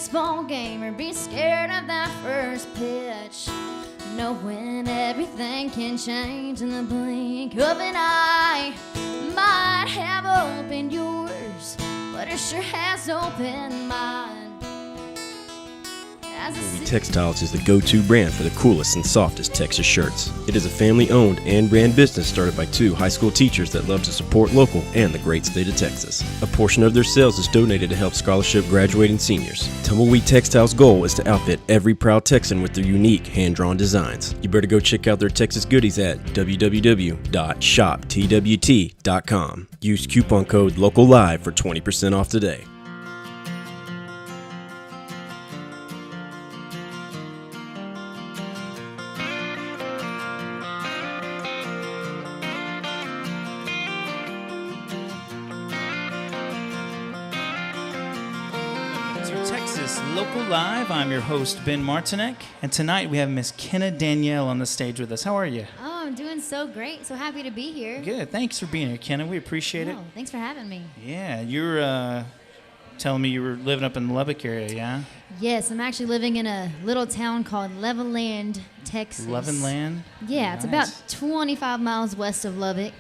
baseball game or be scared of that first pitch. Knowing everything can change in the blink of an eye. Might have opened yours, but it sure has opened mine. Movie Textiles is the go-to brand for the coolest and softest Texas shirts. It is a family-owned and ran business started by two high school teachers that love to support local and the great state of Texas. A portion of their sales is donated to help scholarship graduating seniors. Tumbleweed Textiles' goal is to outfit every proud Texan with their unique hand-drawn designs. You better go check out their Texas goodies at www.shoptwt.com. Use coupon code LOCALLIVE for 20% off today. Local Live. I'm your host, Ben Martinek, and tonight we have Miss Kenna Danielle on the stage with us. How are you? Oh, I'm doing so great. So happy to be here. Good. Thanks for being here, Kenna. We appreciate it. Thanks for having me. Yeah, you're telling me you were living up in the Lubbock area, yeah? Yes, I'm actually living in a little town called Levelland, Texas. Levelland? Yeah, it's about 25 miles west of Lubbock.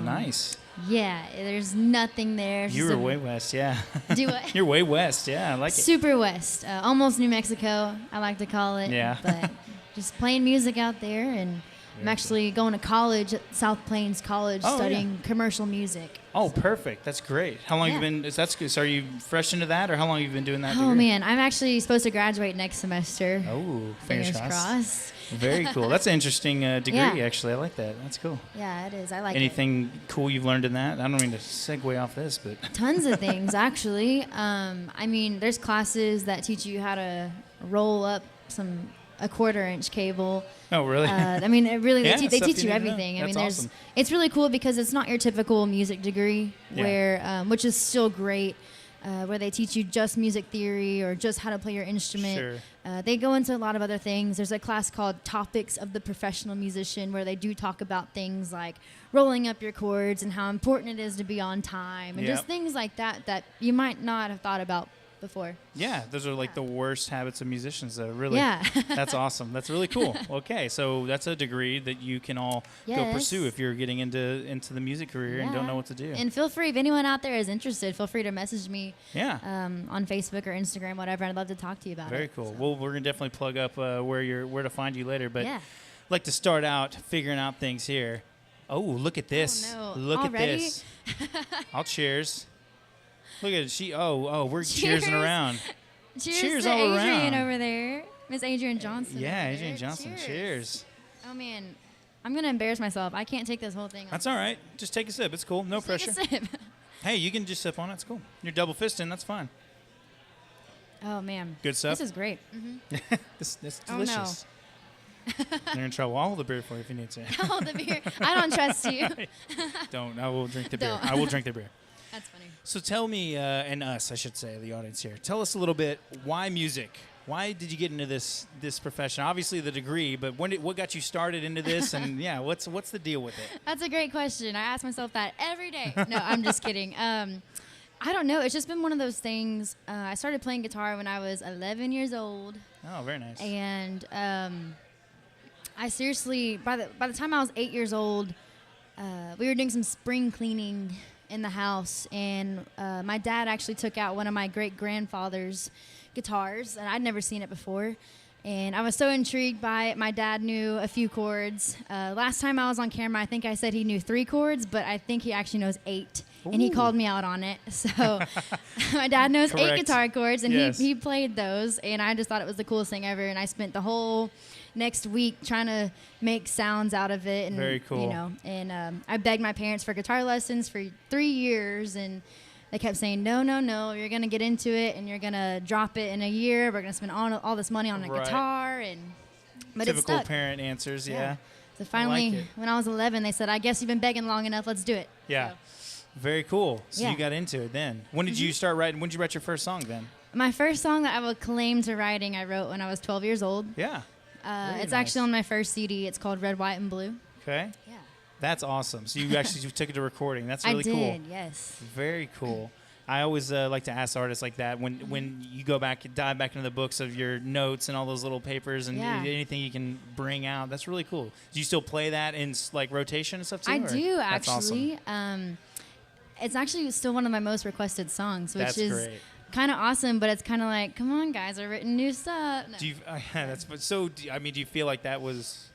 Nice. Yeah, there's nothing there. You were way west, yeah. Do what? You're way west, yeah. I like it. Super west, almost New Mexico, I like to call it. Yeah. But just playing music out there, and I'm actually going to college at South Plains College studying commercial music. Oh, perfect. That's great. How long have you been? That's good. So are you fresh into that, or how long have you been doing that? Oh, degree? man. I'm actually supposed to graduate next semester. Oh, fingers crossed. Very cool. That's an interesting degree, actually. I like that. That's cool. Yeah, it is. I like Anything cool you've learned in that? I don't mean to segue off this, but... Tons of things, actually. I mean, there's classes that teach you how to roll up a 1/4-inch cable. Oh, really? I mean, it really they teach you everything. I mean, awesome. It's really cool because it's not your typical music degree where which is still great. Where they teach you just music theory or just how to play your instrument. Sure. They go into a lot of other things. There's a class called Topics of the Professional Musician where they do talk about things like rolling up your chords and how important it is to be on time and just things like that you might not have thought about before. Yeah, those are like the worst habits of musicians, though. Really. Yeah. That's awesome. That's really cool. Okay, so that's a degree that you can all go pursue if you're getting into the music career and don't know what to do. And feel free, if anyone out there is interested, feel free to message me on Facebook or Instagram, whatever. I'd love to talk to you about it. Very cool. So. Well, we're going to definitely plug up where to find you later. But I'd like to start out figuring out things here. Oh, look at this. Oh, no. Look Already? at this. I'll cheers. Look at it. We're cheersing around. Cheers to all Adrian around. over there. Miss Adrian Johnson. Yeah, Adrian Johnson. Cheers. Oh, man. I'm going to embarrass myself. I can't take this whole thing. That's all right. Just take a sip. It's cool. No pressure. Take a sip. Hey, you can just sip on it. It's cool. You're double fisting. That's fine. Oh, man. Good stuff. This is great. Mm-hmm. This delicious. Oh, no. You're in trouble. I'll hold the beer for you if you need to. Oh, the beer. I don't trust you. Don't. I will drink the beer. Don't. I will drink the beer. That's funny. So tell me, and us, I should say, the audience here. Tell us a little bit. Why music? Why did you get into this profession? Obviously the degree, but what got you started into this? And what's the deal with it? That's a great question. I ask myself that every day. No, I'm just kidding. I don't know. It's just been one of those things. I started playing guitar when I was 11 years old. Oh, very nice. And I seriously, by the time I was 8 years old, we were doing some spring cleaning in the house, and my dad actually took out one of my great-grandfather's guitars, and I'd never seen it before, and I was so intrigued by it. My dad knew a few chords. Last time I was on camera, I think I said he knew 3 chords, but I think he actually knows 8, and he called me out on it. So my dad knows 8 guitar chords, and he played those, and I just thought it was the coolest thing ever, and I spent the whole next week trying to make sounds out of it. And, very cool. And I begged my parents for guitar lessons for 3 years, and they kept saying, no, you're going to get into it, and you're going to drop it in a year. We're going to spend all this money on a guitar. But typical it stuck. Parent answers, So finally, when I was 11, they said, I guess you've been begging long enough. Let's do it. Yeah. So. Very cool. So you got into it then. When did you start writing? When did you write your first song then? My first song that I would claim to writing, I wrote when I was 12 years old. Yeah. It's actually on my first CD. It's called Red, White, and Blue. Okay. Yeah. That's awesome. So you actually took it to recording. That's really cool. I did, yes. Very cool. I always like to ask artists like that when you go back, dive back into the books of your notes and all those little papers and anything you can bring out. That's really cool. Do you still play that in like rotation and stuff too? I do That's actually. awesome. It's actually still one of my most requested songs, which is great. kind of awesome. But it's kind of like, come on, guys, I've written new stuff. No. Do you? That's so. I mean, do you feel like that was?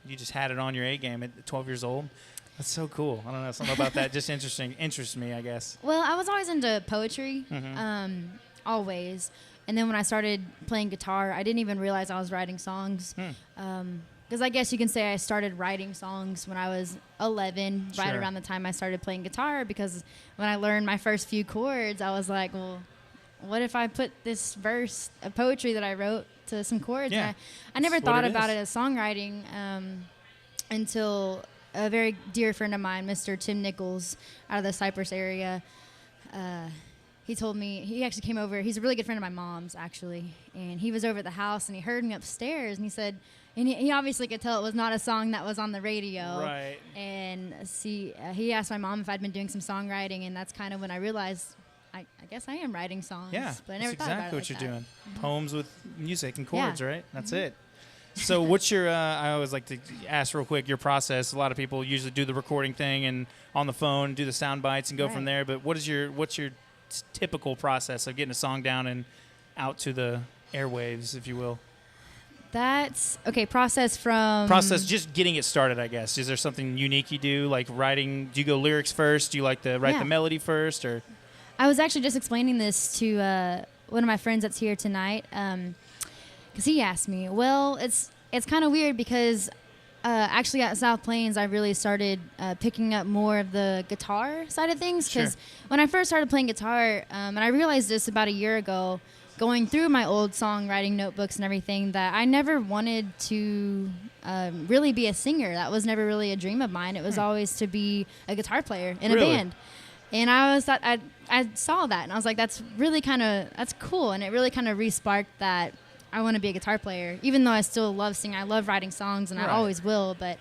You just had it on your A game at 12 years old. That's so cool. I don't know, something about that just interests me, I guess. Well, I was always into poetry, Mm-hmm. always. And then when I started playing guitar, I didn't even realize I was writing songs. Because I guess you can say I started writing songs when I was 11, right Sure. around the time I started playing guitar. Because when I learned my first few chords, I was like, well, what if I put this verse of poetry that I wrote to some chords? Yeah. And I never That's what thought it about is. it as songwriting until a very dear friend of mine, Mr. Tim Nichols, out of the Cypress area, he told me, he actually came over. He's a really good friend of my mom's, actually. And he was over at the house, and he heard me upstairs, and he said, and he obviously could tell it was not a song that was on the radio. Right. And he asked my mom if I'd been doing some songwriting, and that's kind of when I realized, I guess I am writing songs. Yeah, But I never that's thought exactly about what it you're like doing. Poems with music and chords, Yeah. right? That's it. So what's your, I always like to ask real quick, your process. A lot of people usually do the recording thing and on the phone, do the sound bites and go from Right. there. But what's your typical process of getting a song down and out to the airwaves, if you will? That's, okay, process Just getting it started, I guess. Is there something unique you do, like writing? Do you go lyrics first? Do you like to write Yeah. the melody first? Or I was actually just explaining this to one of my friends that's here tonight, because he asked me. Well, it's kind of weird because actually at South Plains, I really started picking up more of the guitar side of things. Because Sure. when I first started playing guitar, and I realized this about a year ago, going through my old songwriting notebooks and everything, that I never wanted to really be a singer. That was never really a dream of mine. It was always to be a guitar player in Really? a band. And I saw that, and I was like, that's cool. And it really kind of re-sparked that I want to be a guitar player, even though I still love singing. I love writing songs, and Right. I always will. But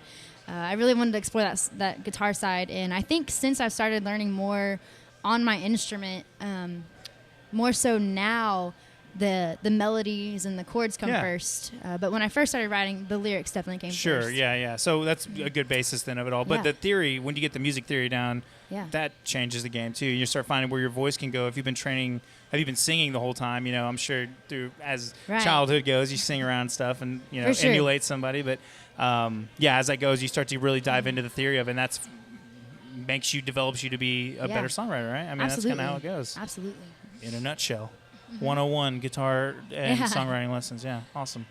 I really wanted to explore that guitar side. And I think since I've started learning more on my instrument, more so now, the melodies and the chords come Yeah. first. But when I first started writing, the lyrics definitely came Sure, first. yeah. So that's a good basis then of it all. But Yeah. the theory, when you get the music theory down, Yeah. that changes the game too. You start finding where your voice can go. If you've been training, have you been singing the whole time? You know, I'm sure through as Right. childhood goes, you sing around stuff and For sure. emulate somebody. But as that goes, you start to really dive into the theory of it, and that's develops you to be a Yeah. better songwriter, right? I mean, Absolutely. that's kind of how it goes Absolutely. in a nutshell. 101 guitar and Yeah. songwriting lessons. Yeah, awesome.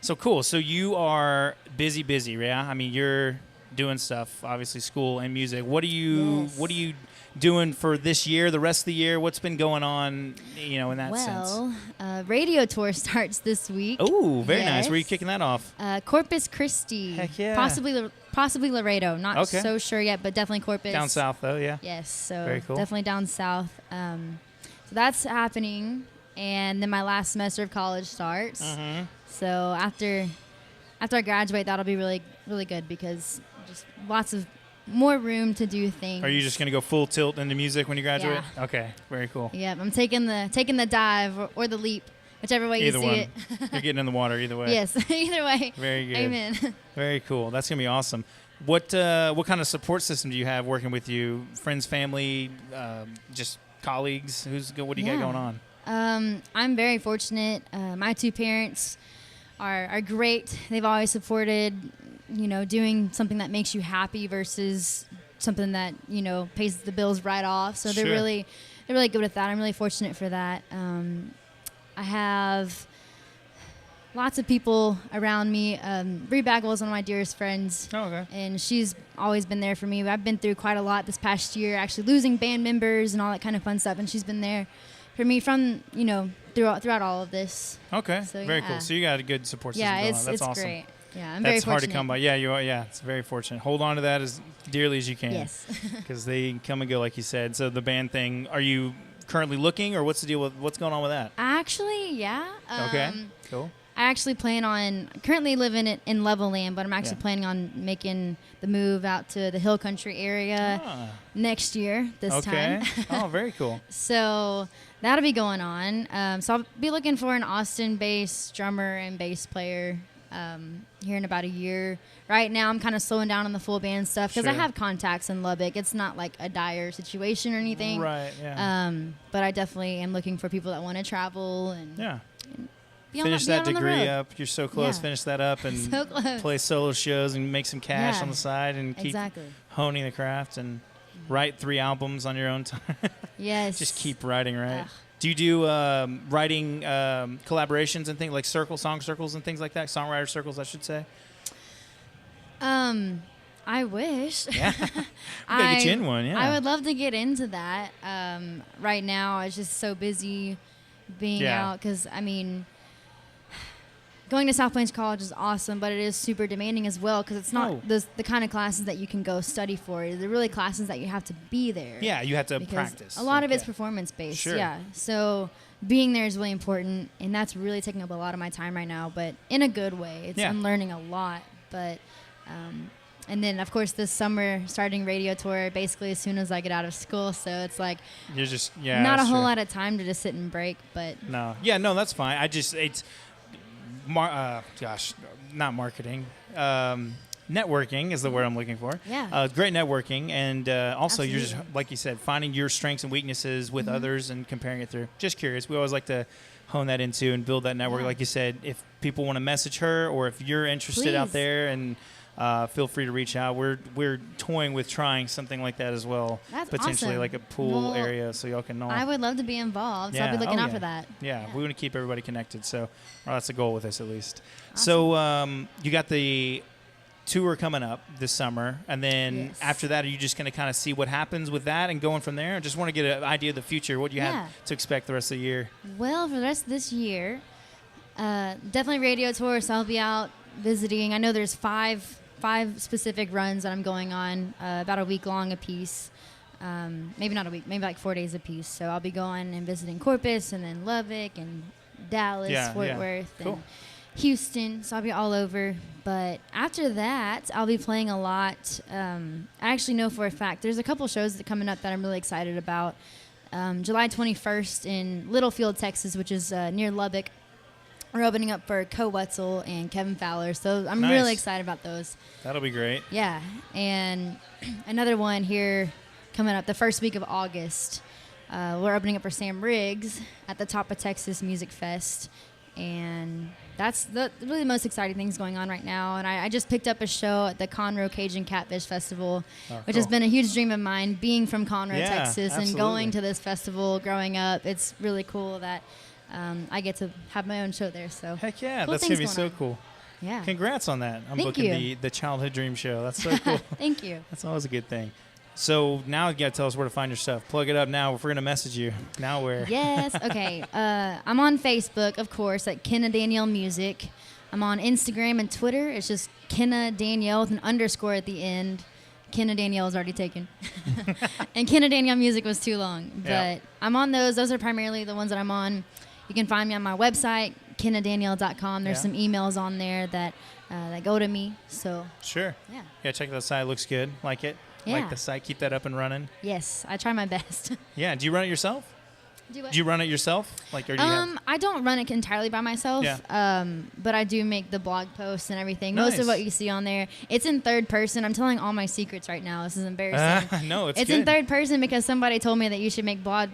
So cool. So you are busy, yeah? I mean, you're doing stuff, obviously school and music. What are you doing for this year, the rest of the year? What's been going on, in that sense? Well, radio tour starts this week. Oh, very nice. Where are you Yes. kicking that off? Corpus Christi. Heck yeah. Possibly Laredo. Not Okay. so sure yet, but definitely Corpus. Down south, though, yeah. Yes, so Very cool. definitely down south. So that's happening, and then my last semester of college starts. Mm-hmm. So after I graduate, that'll be really, really good because just lots of more room to do things. Are you just going to go full tilt into music when you graduate? Yeah. Okay, very cool. Yep, I'm taking the dive or the leap, whichever way Either you see one. it. You're getting in the water either way. Yes, either way. Very good. Amen. Very cool. That's gonna be awesome. What kind of support system do you have working with you? Friends, family, just colleagues? What do you got Yeah. going on? I'm very fortunate. My two parents are great. They've always supported, doing something that makes you happy versus something that pays the bills right off. So they're Sure. really good with that. I'm really fortunate for that. I have lots of people around me. Bree Bagwell is one of my dearest friends. Oh, okay. And she's always been there for me. I've been through quite a lot this past year, actually losing band members and all that kind of fun stuff. And she's been there for me from, throughout all of this. Okay. So, Very yeah. cool. So you got a good support system Yeah, going it's on. That's awesome. great. Yeah, I'm That's very hard fortunate. to come by. Yeah, you are. Yeah, it's very fortunate. Hold on to that as dearly as you can. Yes. Because they come and go, like you said. So the band thing, are you currently looking, or what's the deal with what's going on with that? Actually, yeah. Okay. Cool. I actually plan on currently living in Levelland, but I'm actually planning on making the move out to the Hill Country area next year. This time. Oh, very cool. So that'll be going on. So I'll be looking for an Austin-based drummer and bass player here in about a year. Right now, I'm kind of slowing down on the full band stuff because I have contacts in Lubbock. It's not like a dire situation or anything. Right. Yeah. But I definitely am looking for people that want to travel and finish that degree up. You're so close. Finish that up and so play solo shows and make some cash on the side and keep honing the craft and write 3 albums on your own time. Yes. Just keep writing, right? Do you do writing collaborations and things like song circles and things like that? Songwriter circles, I should say. I wish. Yeah. We gotta get you in one, yeah. I would love to get into that. Right now, it's just so busy being out because, I mean, going to South Plains College is awesome, but it is super demanding as well because it's not the kind of classes that you can go study for. They're really classes that you have to be there. Yeah, you have to practice. A lot of it's performance-based. Sure. Yeah. So being there is really important, and that's really taking up a lot of my time right now, but in a good way. I'm learning a lot, but... and then, of course, this summer, starting radio tour basically as soon as I get out of school. So it's like you're just not a whole lot of time to just sit and break. But no, that's fine. It's not marketing. Networking is the word I'm looking for. Yeah. Great networking, and also Absolutely. you're just, like you said, finding your strengths and weaknesses with others and comparing it through. Just curious. We always like to hone that into and build that network. Like you said, if people want to message her or if you're interested out there, and feel free to reach out. We're toying with trying something like that as well. That's potentially awesome. like a pool area so y'all can know. I would love to be involved, so I'll be looking out for that. Yeah, we want to keep everybody connected, so that's the goal with this at least. Awesome. So you got the tour coming up this summer, and then after that, are you just going to kind of see what happens with that and going from there? I just want to get an idea of the future. What do you have to expect the rest of the year? Well, for the rest of this year, definitely radio tour, so I'll be out visiting. I know there's five specific runs that I'm going on, about a week long a piece. Maybe not a week, maybe like 4 days a piece. So I'll be going and visiting Corpus and then Lubbock and Dallas, Fort Worth, and Houston. So I'll be all over. But after that, I'll be playing a lot. I actually know for a fact there's a couple shows that are coming up that I'm really excited about. July 21st in Littlefield, Texas, which is near Lubbock. We're opening up for Co Wetzel and Kevin Fowler, so I'm really excited about those. That'll be great. Yeah, and another one here coming up the first week of August. We're opening up for Sam Riggs at the Top of Texas Music Fest, and that's really the most exciting things going on right now. And I just picked up a show at the Conroe Cajun Catfish Festival, which has been a huge dream of mine, being from Conroe, Texas, and going to this festival growing up. It's really cool that I get to have my own show there. So heck yeah, cool, that's going to be so cool. Yeah. Congrats on that. I'm Thank booking you. the childhood dream show. That's so cool. Thank you. That's always a good thing. So now you got to tell us where to find your stuff. Plug it up now. If we're going to message you, now where? Yes. Okay. I'm on Facebook, of course, at Kenna Danielle Music. I'm on Instagram and Twitter. It's just Kenna Danielle with an underscore at the end. Kenna Danielle is already taken. And Kenna Danielle Music was too long. But I'm on those. Those are primarily the ones that I'm on. You can find me on my website, kennadanielle.com. There's some emails on there that go to me. So sure. Yeah, check that site. It looks good. Like it. Yeah. Like the site. Keep that up and running. Yes, I try my best. Yeah. Do you run it yourself? Do you run it yourself? Like, or do you I don't run it entirely by myself. Yeah. But I do make the blog posts and everything. Nice. Most of what you see on there, it's in third person. I'm telling all my secrets right now. This is embarrassing. No, it's good. in third person because somebody told me that you should make blog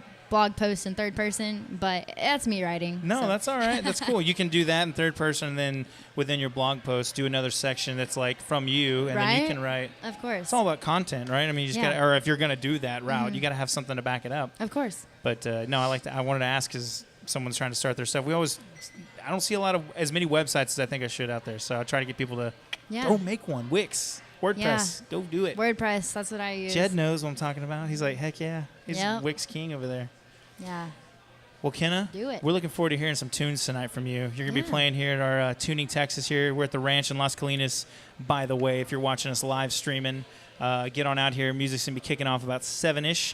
posts in third person, but that's me writing. No, so. That's all right. That's cool. You can do that in third person, and then within your blog post, do another section that's like from you, and then you can write. Of course. It's all about content, right? I mean, you just gotta, or if you're gonna do that route, you gotta have something to back it up. Of course. But no, I wanted to ask because someone's trying to start their stuff. I don't see as many websites as I think I should out there. So I try to get people to go make one. Wix, WordPress, go do it. WordPress, that's what I use. Jed knows what I'm talking about. He's like, heck yeah, he's Wix king over there. Yeah. Well, Kenna, do it. We're looking forward to hearing some tunes tonight from you. You're going to be playing here at our Tuning Texas here. We're at the ranch in Las Colinas, by the way, if you're watching us live streaming. Get on out here. Music's going to be kicking off about 7-ish.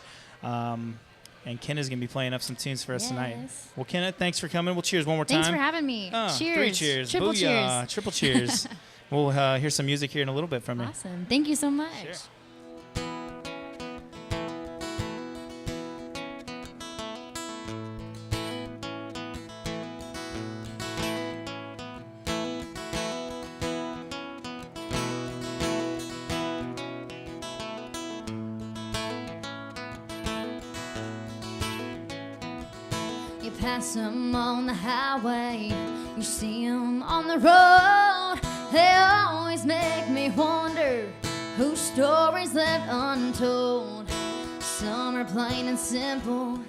And Kenna's going to be playing up some tunes for us tonight. Yes. Well, Kenna, thanks for coming. We'll cheers one more time. Thanks for having me. Cheers. 3 cheers. Triple Booyah. cheers. Triple cheers. We'll hear some music here in a little bit from you. Awesome. Thank you so much. Sure. You pass them on the highway, you see them on the road. They always make me wonder whose stories left untold. Some are plain and simple,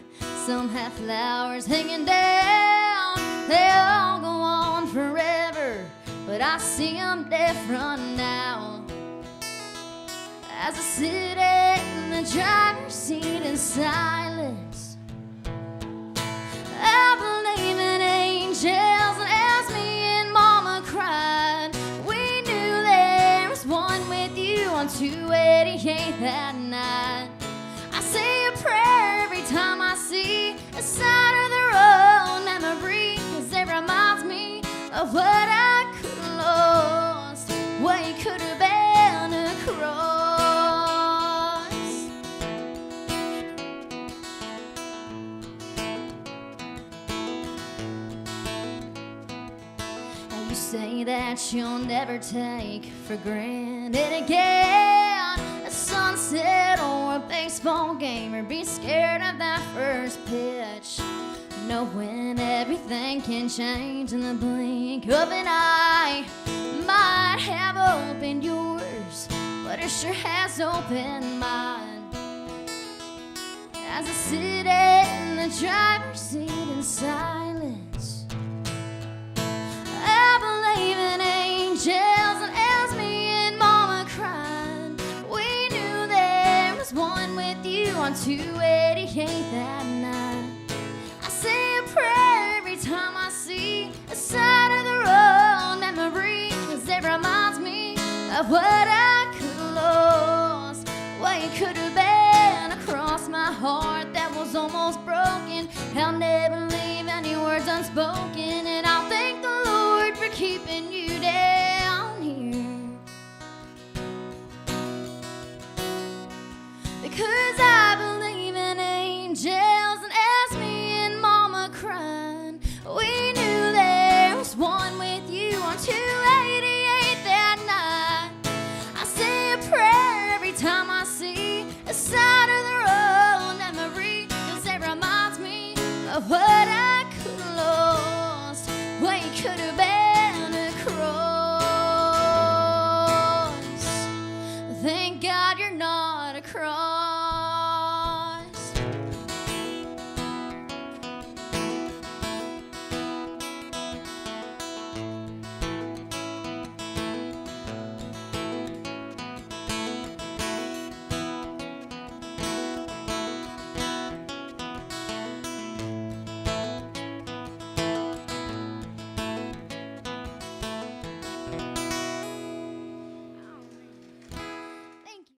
some have flowers hanging down. They all go on forever, but I see them different now. As I sit in the driver's seat in silence, I believe in angels, and as me and Mama cried, we knew there was one with you on 288 that night. I say a prayer every time I see a side of the road memory, 'cause it reminds me of what I could have lost, what you could have been across. You say that you'll never take for granted again a sunset or a baseball game, or be scared of that first pitch, knowing everything can change in the blink of an eye. Might have opened yours, but it sure has opened mine. As I sit in the driver's seat in silence, I believe in angels, and as me and Mama cried, we knew there was one with you on 288 that night. I say a prayer every time I see a side of the road memory, 'cause it reminds me of what I could have lost, what you could have been across my heart that was almost broken. I'll never leave any words unspoken, and I'll thank the Lord for keeping you down here, because I believe in angels, and as me and Mama cried, we knew there was one with you on 288 that night. I say a prayer every time I see a side of the road memory, 'cause it reminds me of what I could have lost, what you could have been